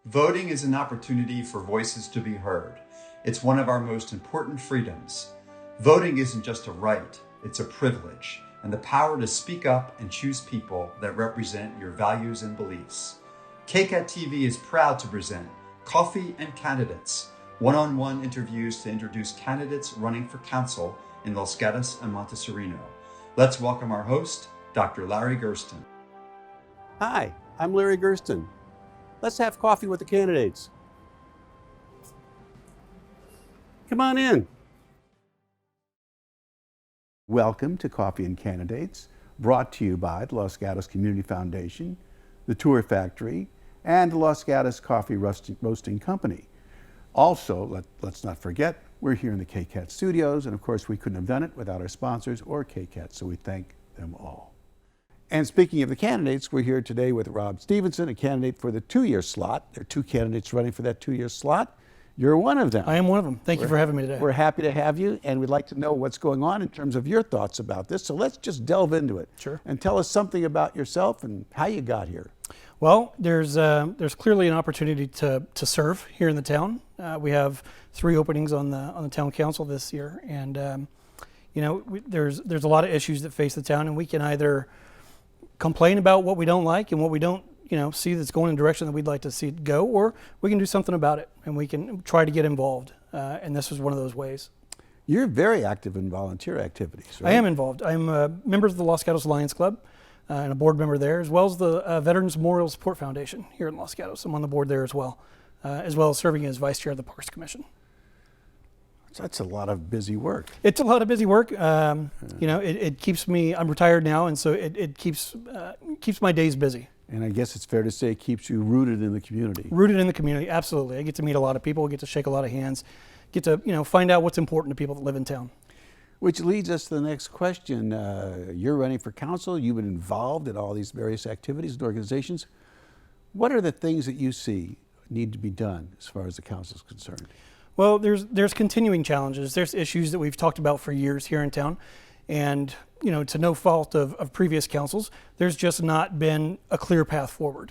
Voting is an opportunity for voices to be heard. It's one of our most important freedoms. Voting isn't just a right, it's a privilege, and the power to speak up and choose people that represent your values and beliefs. KCAT TV is proud to present Coffee&Candidates, one-on-one interviews to introduce candidates running for council in Los Gatos and Monte Sereno. Let's welcome our host, Dr. Larry Gerston. Hi, I'm Larry Gerston. Let's have coffee with the candidates. Come on in. Welcome to Coffee&Candidates, brought to you by the Los Gatos Community Foundation, the Tour Factory, and the Los Gatos Coffee Roasting Company. Also, let's not forget, we're here in the KCAT studios, and of course we couldn't have done it without our sponsors or KCAT, so we thank them all. And speaking of the candidates, we're here today with Rob Stevenson, a candidate for the two-year slot. There are two candidates running for that two-year slot. You're one of them. I am one of them. Thank you for having me today. We're happy to have you, and we'd like to know what's going on in terms of your thoughts about this. So let's just delve into it. Sure. And tell us something about yourself and how you got here. Well, there's clearly an opportunity to serve here in the town. We have 3 openings on the town council this year, and there's a lot of issues that face the town, and we can either complain about what we don't like and what we don't see that's going in the direction that we'd like to see it go, or we can do something about it and we can try to get involved. And this was one of those ways. You're very active in volunteer activities, right? I am involved. I'm a member of the Los Gatos Lions Club and a board member there, as well as the Veterans Memorial Support Foundation here in Los Gatos. I'm on the board there as well as serving as vice chair of the Parks Commission. That's a lot of busy work. It's a lot of busy work. It keeps me, I'm retired now, and so it keeps my days busy. And I guess it's fair to say it keeps you rooted in the community. Rooted in the community, absolutely. I get to meet a lot of people, get to shake a lot of hands, get to find out what's important to people that live in town. Which leads us to the next question. You're running for council. You've been involved in all these various activities and organizations. What are the things that you see need to be done as far as the council is concerned? Well, there's continuing challenges. There's issues that we've talked about for years here in town, and to no fault of previous councils, there's just not been a clear path forward.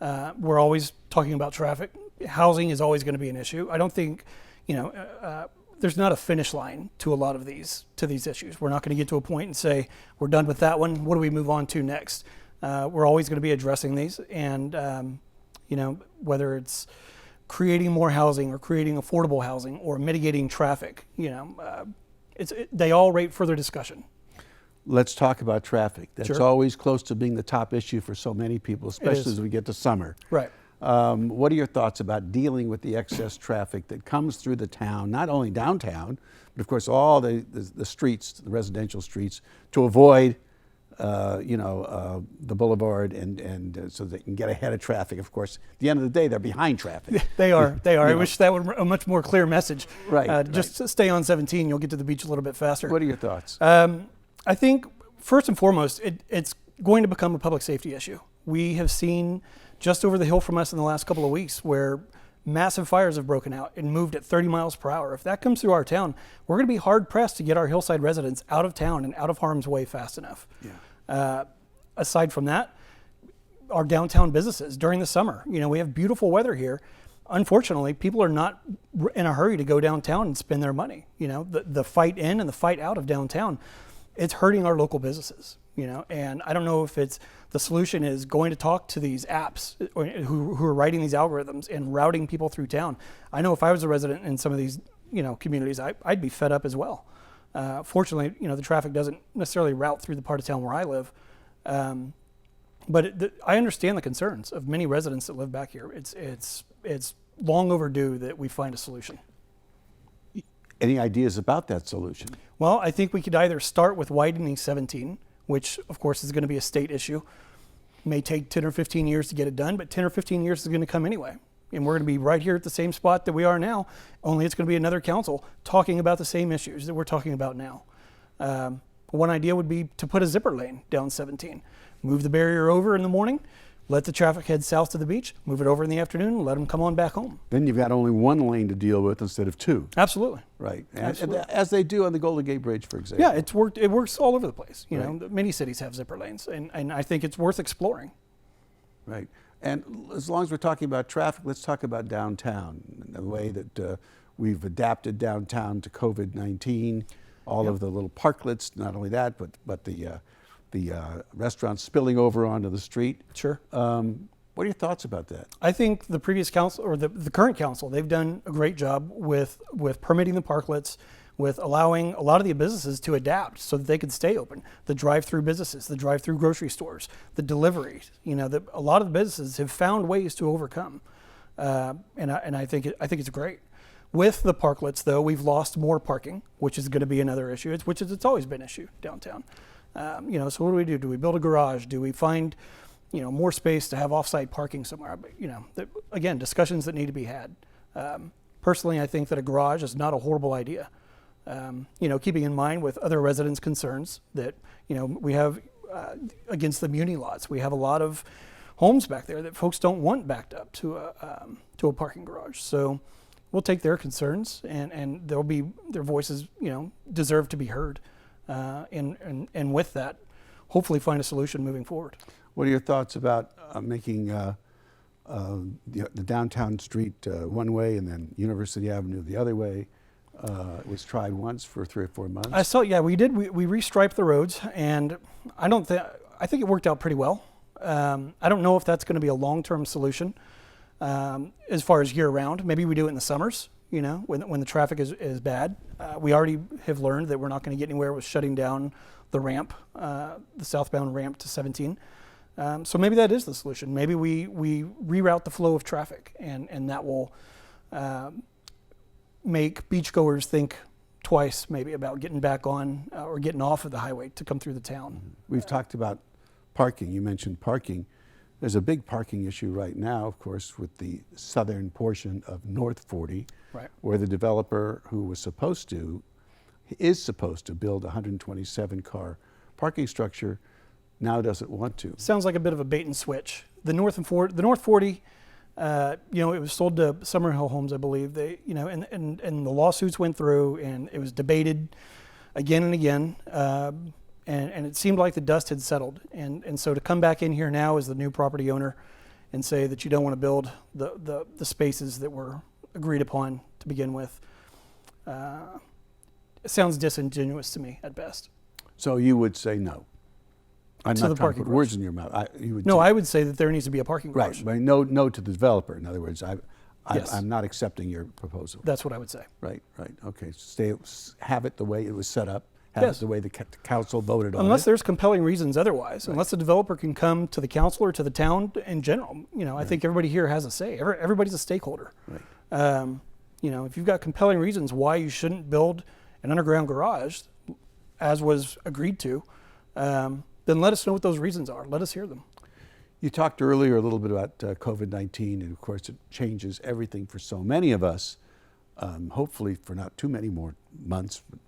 We're always talking about traffic. Housing is always going to be an issue. I don't think there's not a finish line to a lot of these issues. We're not going to get to a point and say we're done with that one. What do we move on to next? We're always going to be addressing these, and whether it's creating more housing or creating affordable housing or mitigating traffic, they all rate further discussion. Let's talk about traffic. That's Sure. always close to being the top issue for so many people, especially as we get to summer. Right. What are your thoughts about dealing with the excess traffic that comes through the town, not only downtown, but of course all the streets, the residential streets, to avoid the boulevard and so they can get ahead of traffic. Of course, at the end of the day, they're behind traffic. They are. I wish that were a much more clear message. Right. Just stay on 17, you'll get to the beach a little bit faster. What are your thoughts? I think first and foremost, it's going to become a public safety issue. We have seen just over the hill from us in the last couple of weeks where massive fires have broken out and moved at 30 miles per hour. If that comes through our town, we're going to be hard pressed to get our hillside residents out of town and out of harm's way fast enough. Yeah. Aside from that, our downtown businesses during the summer, we have beautiful weather here. Unfortunately, people are not in a hurry to go downtown and spend their money. The fight in and the fight out of downtown, it's hurting our local businesses. And I don't know if the solution is going to talk to these apps who are writing these algorithms and routing people through town. I know if I was a resident in some of these communities, I'd be fed up as well. Fortunately, the traffic doesn't necessarily route through the part of town where I live. But I understand the concerns of many residents that live back here. It's long overdue that we find a solution. Any ideas about that solution? Well, I think we could either start with widening 17, which of course is going to be a state issue. May take 10 or 15 years to get it done, but 10 or 15 years is going to come anyway. And we're going to be right here at the same spot that we are now, only it's going to be another council talking about the same issues that we're talking about now. One idea would be to put a zipper lane down 17. Move the barrier over in the morning, let the traffic head south to the beach, move it over in the afternoon, let them come on back home. Then you've got only one lane to deal with instead of 2. Absolutely. Right. Absolutely. And as they do on the Golden Gate Bridge, for example. Yeah, it works all over the place. Right. Many cities have zipper lanes, and I think it's worth exploring. Right. And as long as we're talking about traffic, let's talk about downtown, and the way that we've adapted downtown to COVID-19, all of the little parklets, not only that, but the restaurants spilling over onto the street. Sure. What are your thoughts about that? I think the previous council, or the current council, they've done a great job with permitting the parklets, with allowing a lot of the businesses to adapt so that they could stay open. The drive-through businesses, the drive-through grocery stores, the deliveries. A lot of the businesses have found ways to overcome, and I think it's great. With the parklets, though, we've lost more parking, which is going to be another issue. It's always been an issue downtown. So what do? Do we build a garage? Do we find more space to have off-site parking somewhere? But, again, discussions that need to be had. Personally, I think that a garage is not a horrible idea. Keeping in mind with other residents' concerns that, we have against the muni lots. We have a lot of homes back there that folks don't want backed up to a parking garage. So we'll take their concerns, and there'll be their voices, deserve to be heard. And with that, hopefully find a solution moving forward. What are your thoughts about making the downtown street one way and then University Avenue the other way? It was tried once for 3 or 4 months. I saw, we did. We restriped the roads, and I think it worked out pretty well. I don't know if that's going to be a long-term solution as far as year-round. Maybe we do it in the summers, when the traffic is bad. We already have learned that we're not going to get anywhere with shutting down the ramp, the southbound ramp to 17. So maybe that is the solution. Maybe we reroute the flow of traffic, and that will make beachgoers think twice maybe about getting back on or getting off of the highway to come through the town. We've talked about parking. You mentioned parking. There's a big parking issue right now, of course, with the southern portion of North 40, right, where the developer who is supposed to build a 127-car parking structure now doesn't want to. Sounds like a bit of a bait and switch. The North 40, it was sold to Summerhill Homes, I believe. They, and the lawsuits went through, and it was debated again and again, and it seemed like the dust had settled. And so to come back in here now as the new property owner and say that you don't want to build the spaces that were agreed upon to begin with, it sounds disingenuous to me at best. So you would say no? I'm not trying to put words in your mouth. I would say that there needs to be a parking garage. Right, but no to the developer. In other words, Yes. I'm not accepting your proposal. That's what I would say. Right. Okay, have it the way it was set up, have it the way the council voted on it. Unless there's compelling reasons otherwise, unless the developer can come to the council or to the town in general. I think everybody here has a say. Everybody's a stakeholder. Right. If you've got compelling reasons why you shouldn't build an underground garage, as was agreed to, then let us know what those reasons are. Let us hear them. You talked earlier a little bit about COVID-19, and of course it changes everything for so many of us, hopefully for not too many more months, but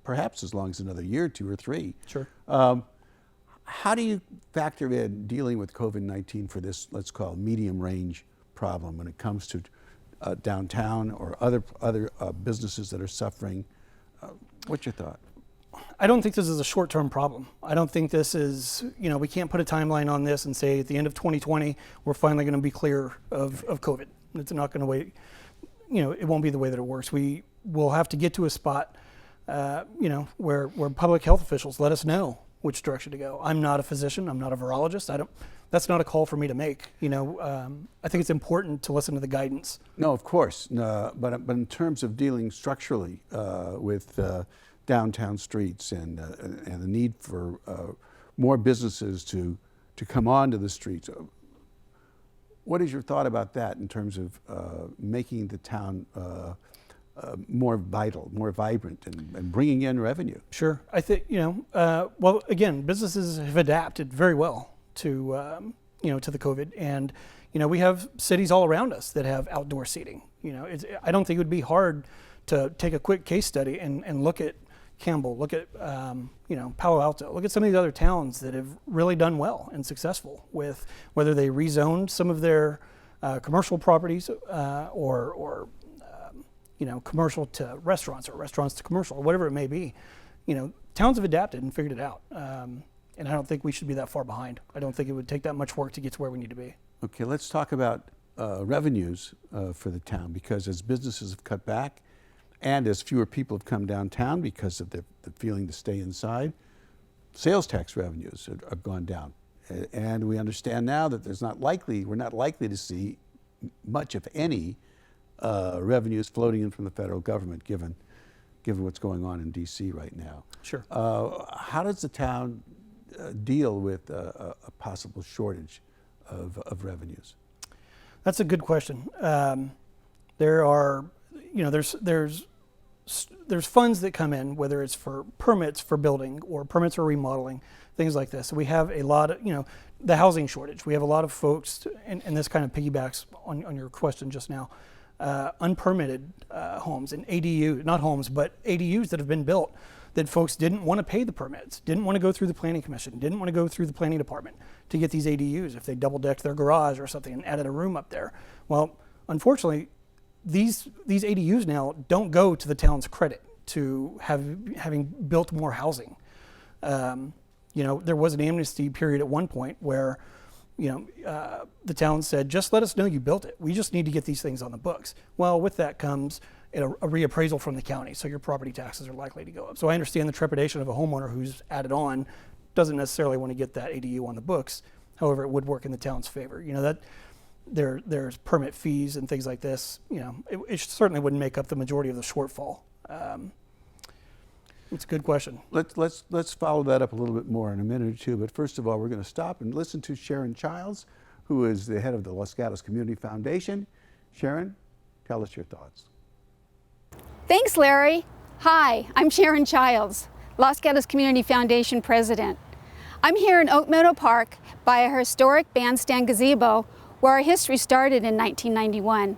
perhaps as long as another year, 2 or 3. Sure. How do you factor in dealing with COVID-19 for this, let's call it medium range problem when it comes to downtown or other businesses that are suffering? What's your thought? I don't think this is a short-term problem. I don't think this is, we can't put a timeline on this and say at the end of 2020, we're finally going to be clear of COVID. It's not going to wait, it won't be the way that it works. We will have to get to a spot, where public health officials let us know which direction to go. I'm not a physician. I'm not a virologist. That's not a call for me to make. I think it's important to listen to the guidance. No, of course. No, but in terms of dealing structurally with downtown streets and the need for more businesses to come onto the streets. What is your thought about that in terms of making the town more vital, more vibrant, and bringing in revenue? Sure. I think, well, again, businesses have adapted very well to the COVID. And, we have cities all around us that have outdoor seating. I don't think it would be hard to take a quick case study and look at Campbell, look at Palo Alto, look at some of these other towns that have really done well and successful with whether they rezoned some of their commercial properties or commercial to restaurants or restaurants to commercial or whatever it may be. Towns have adapted and figured it out. And I don't think we should be that far behind. I don't think it would take that much work to get to where we need to be. Okay, let's talk about revenues for the town, because as businesses have cut back and as fewer people have come downtown because of the feeling to stay inside, sales tax revenues have gone down. And we understand now that we're not likely to see much, if any, revenues floating in from the federal government, given what's going on in D.C. right now. Sure. How does the town deal with a possible shortage of revenues? That's a good question. There are, there's funds that come in, whether it's for permits for building or permits for remodeling, things like this. So we have a lot of, the housing shortage. We have a lot of folks, and this kind of piggybacks on your question just now, unpermitted homes and not homes, but ADUs that have been built that folks didn't want to pay the permits, didn't want to go through the planning commission, didn't want to go through the planning department to get these ADUs if they double decked their garage or something and added a room up there. Well, unfortunately, these ADUs now don't go to the town's credit to having built more housing. There was an amnesty period at one point where the town said, just let us know you built it. We just need to get these things on the books. Well, with that comes a reappraisal from the county, so your property taxes are likely to go up. So I understand the trepidation of a homeowner who's added on, doesn't necessarily want to get that ADU on the books. However, it would work in the town's favor. That there's permit fees and things like this. It certainly wouldn't make up the majority of the shortfall. It's a good question. Let's follow that up a little bit more in a minute or two. But first of all, we're going to stop and listen to Sharon Childs, who is the head of the Los Gatos Community Foundation. Sharon, tell us your thoughts. Thanks, Larry. Hi, I'm Sharon Childs, Los Gatos Community Foundation president. I'm here in Oak Meadow Park by a historic bandstand gazebo where our history started in 1991.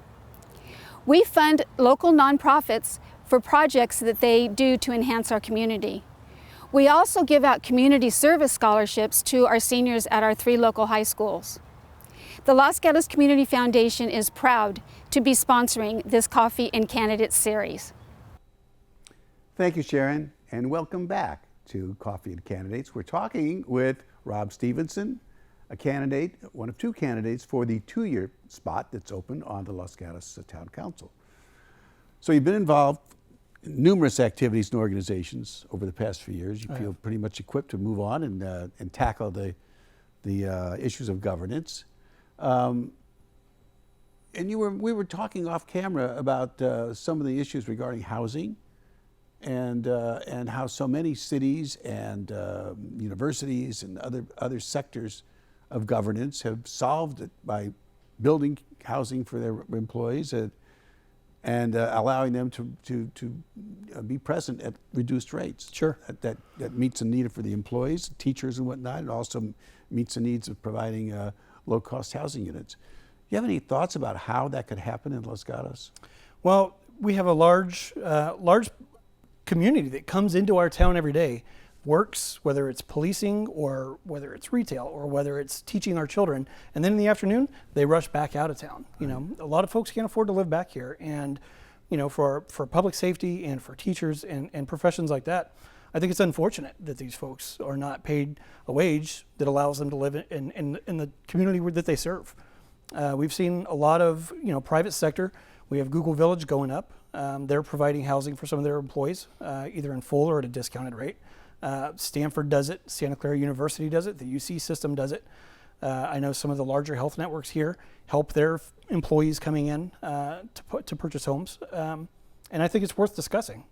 We fund local nonprofits for projects that they do to enhance our community. We also give out community service scholarships to our seniors at our 3 local high schools. The Los Gatos Community Foundation is proud to be sponsoring this Coffee and Candidates series. Thank you, Sharon, and welcome back to Coffee and Candidates. We're talking with Rob Stevenson, a candidate, one of 2 candidates for the 2-year spot that's open on the Los Gatos Town Council. So you've been involved in numerous activities and organizations over the past few years. You feel pretty much equipped to move on and tackle the issues of governance. And we were talking off camera about some of the issues regarding housing and how so many cities and universities and other sectors of governance have solved it by building housing for their employees and allowing them to be present at reduced rates. Sure. That meets the need for the employees, teachers and whatnot, and also meets the needs of providing low-cost housing units. Do you have any thoughts about how that could happen in Los Gatos? Well, we have a large community that comes into our town every day, works, whether it's policing or whether it's retail or whether it's teaching our children, and then in the afternoon they rush back out of town. A lot of folks can't afford to live back here, and for public safety and for teachers and professions like that, I think it's unfortunate that these folks are not paid a wage that allows them to live in the community that they serve. We've seen a lot of private sector. We have Google Village going up. They're providing housing for some of their employees, either in full or at a discounted rate. Stanford does it, Santa Clara University does it, the UC system does it. I know some of the larger health networks here help their employees coming in to purchase homes. And I think it's worth discussing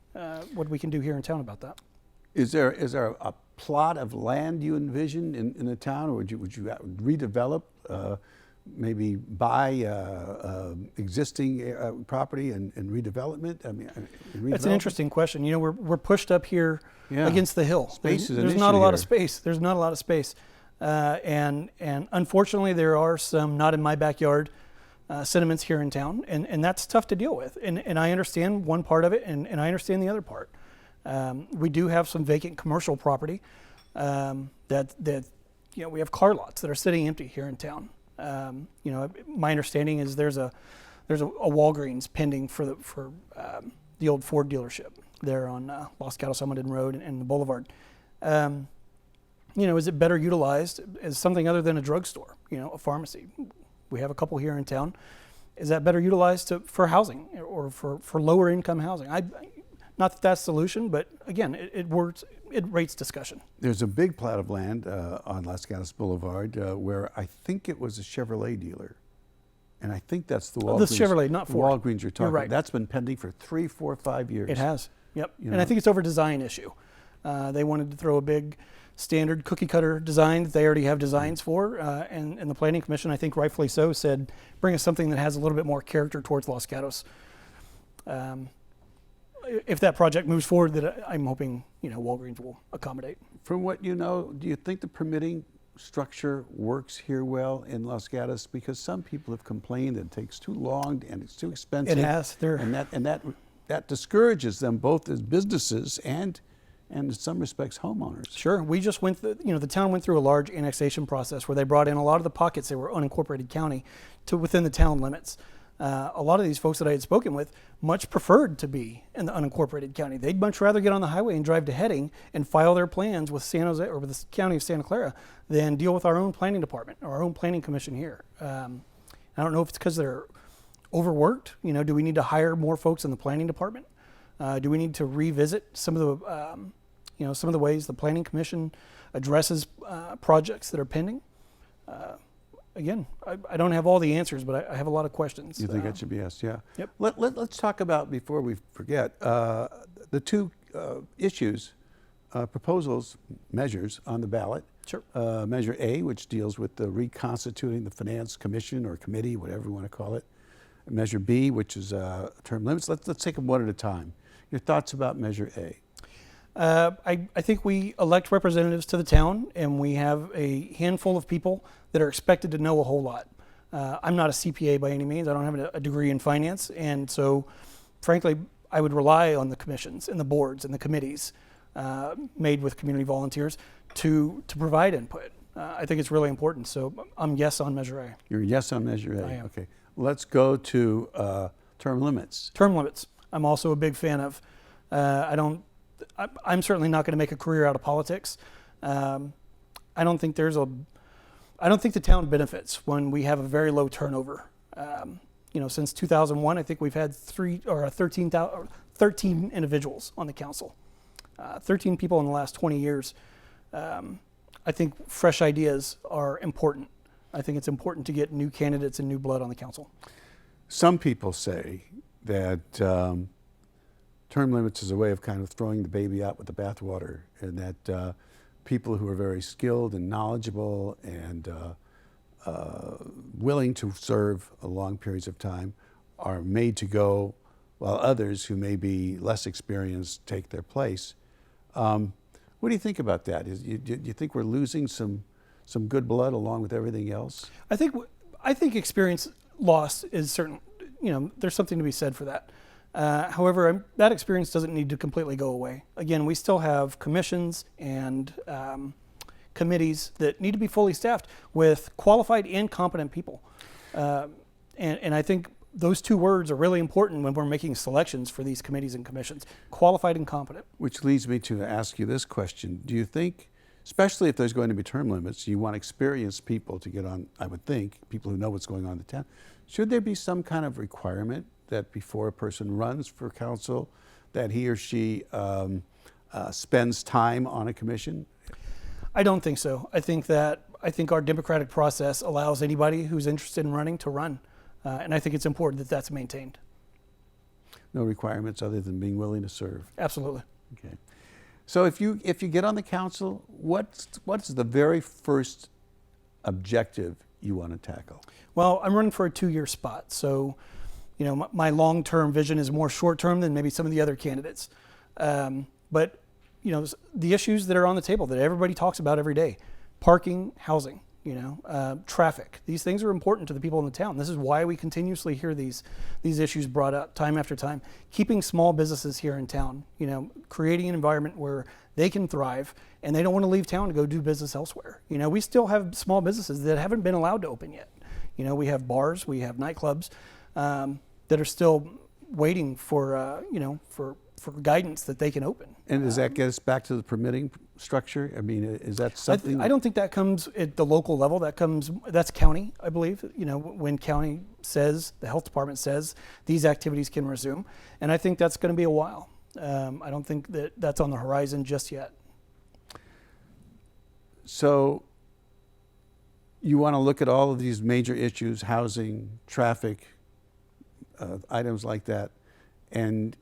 what we can do here in town about that. Is there a plot of land you envision in the town, or would you redevelop, maybe buy existing property and redevelopment? That's an interesting question. We're pushed up here against the hill. There's not a lot of space. There's not a lot of space, and unfortunately there are some not in my backyard sentiments here in town, and that's tough to deal with. And I understand one part of it, and I understand the other part. We do have some vacant commercial property that we have car lots that are sitting empty here in town. My understanding is there's a Walgreens pending for the old Ford dealership there on Los Gatos Almaden Road and the Boulevard. Is it better utilized as something other than a drugstore, a pharmacy? We have a couple here in town. Is that better utilized for housing or for lower income housing? Not that that's the solution, but again, it works. It rates discussion. There's a big plot of land on Los Gatos Boulevard where I think it was a Chevrolet dealer. And I think that's the Walgreens. The Chevrolet, not Ford. Walgreens you're talking You're right. about. That's been pending for 3, 4, 5 years. It has, yep. You And know. I think it's over design issue. They wanted to throw a big standard cookie cutter design that they already have designs for. And the Planning Commission, I think rightfully so, said, bring us something that has a little bit more character towards Los Gatos. If that project moves forward, that I'm hoping, Walgreens will accommodate. From what you know, do you think the permitting structure works here well in Los Gatos? Because some people have complained that it takes too long and it's too expensive. It has. And that discourages them both as businesses and in some respects homeowners. Sure. We just went through, the town went through a large annexation process where they brought in a lot of the pockets that were unincorporated county to within the town limits. A lot of these folks that I had spoken with much preferred to be in the unincorporated county. They'd much rather get on the highway and drive to Heading and file their plans with San Jose or with the county of Santa Clara than deal with our own planning department or our own planning commission here. I don't know if it's because they're overworked. Do we need to hire more folks in the planning department? Do we need to revisit some of the ways the planning commission addresses projects that are pending? Again, I don't have all the answers, but I have a lot of questions. You think that should be asked, yeah. Yep. Let's talk about, before we forget, the two issues, proposals, measures on the ballot. Sure. Measure A, which deals with the reconstituting the Finance Commission or committee, whatever you want to call it. Measure B, which is term limits. Let's take them one at a time. Your thoughts about Measure A? I think we elect representatives to the town, and we have a handful of people that are expected to know a whole lot. I'm not a CPA by any means. I don't have a degree in finance, and so, frankly, I would rely on the commissions and the boards and the committees made with community volunteers to provide input. I think it's really important. So I'm yes on Measure A. You're a yes on Measure A. I am. Okay. Let's go to term limits. Term limits. I'm also a big fan of. I'm certainly not going to make a career out of politics. I don't think the town benefits when we have a very low turnover. Since 2001, I think we've had 13 individuals on the council. 13 people in the last 20 years. I think fresh ideas are important. I think it's important to get new candidates and new blood on the council. Some people say that term limits is a way of kind of throwing the baby out with the bathwater, and that people who are very skilled and knowledgeable and willing to serve long periods of time are made to go, while others who may be less experienced take their place. What do you think about that? Do you think we're losing some good blood along with everything else? I think experience loss is certain. There's something to be said for that. However, that experience doesn't need to completely go away. Again, we still have commissions and committees that need to be fully staffed with qualified and competent people. And I think those two words are really important when we're making selections for these committees and commissions, qualified and competent. Which leads me to ask you this question. Do you think, especially if there's going to be term limits, you want experienced people to get on, I would think, people who know what's going on in the town. Should there be some kind of requirement that before a person runs for council, that he or she spends time on a commission? I don't think so. I think our democratic process allows anybody who's interested in running to run. And I think it's important that that's maintained. No requirements other than being willing to serve. Absolutely. Okay. So if you get on the council, what's the very first objective you want to tackle? Well, I'm running for a 2-year spot. So, my long-term vision is more short-term than maybe some of the other candidates. But, the issues that are on the table that everybody talks about every day, parking, housing, traffic. These things are important to the people in the town. This is why we continuously hear these issues brought up time after time. Keeping small businesses here in town, creating an environment where they can thrive and they don't want to leave town to go do business elsewhere. We still have small businesses that haven't been allowed to open yet. We have bars, we have nightclubs that are still waiting for guidance that they can open. And does that get us back to the permitting structure? I mean, is that something? I don't think that comes at the local level. That's county, I believe. You know, when county says, the health department says these activities can resume, and I think that's going to be a while. I don't think that that's on the horizon just yet. So you want to look at all of these major issues, housing, traffic, items like that, and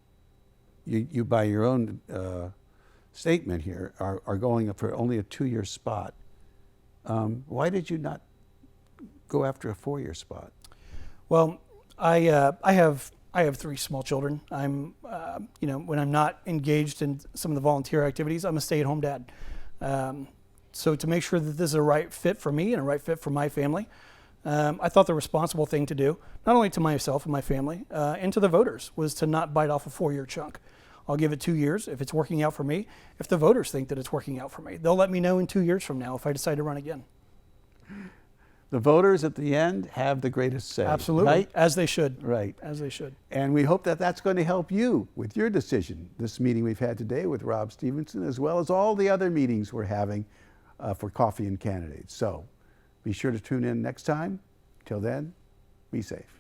you by your own statement here, are going up for only a 2-year spot. Why did you not go after a 4-year spot? Well, I have 3 small children. I'm, you know, when I'm not engaged in some of the volunteer activities, I'm a stay-at-home dad. So to make sure that this is a right fit for me and a right fit for my family, I thought the responsible thing to do, not only to myself and my family, and to the voters, was to not bite off a 4-year chunk. I'll give it 2 years if it's working out for me. If the voters think that it's working out for me, they'll let me know in 2 years from now if I decide to run again. The voters at the end have the greatest say. Absolutely, right? as they should. Right. As they should. And we hope that that's going to help you with your decision. This meeting we've had today with Rob Stephenson, as well as all the other meetings we're having for Coffee and Candidates. So be sure to tune in next time. Till then, be safe.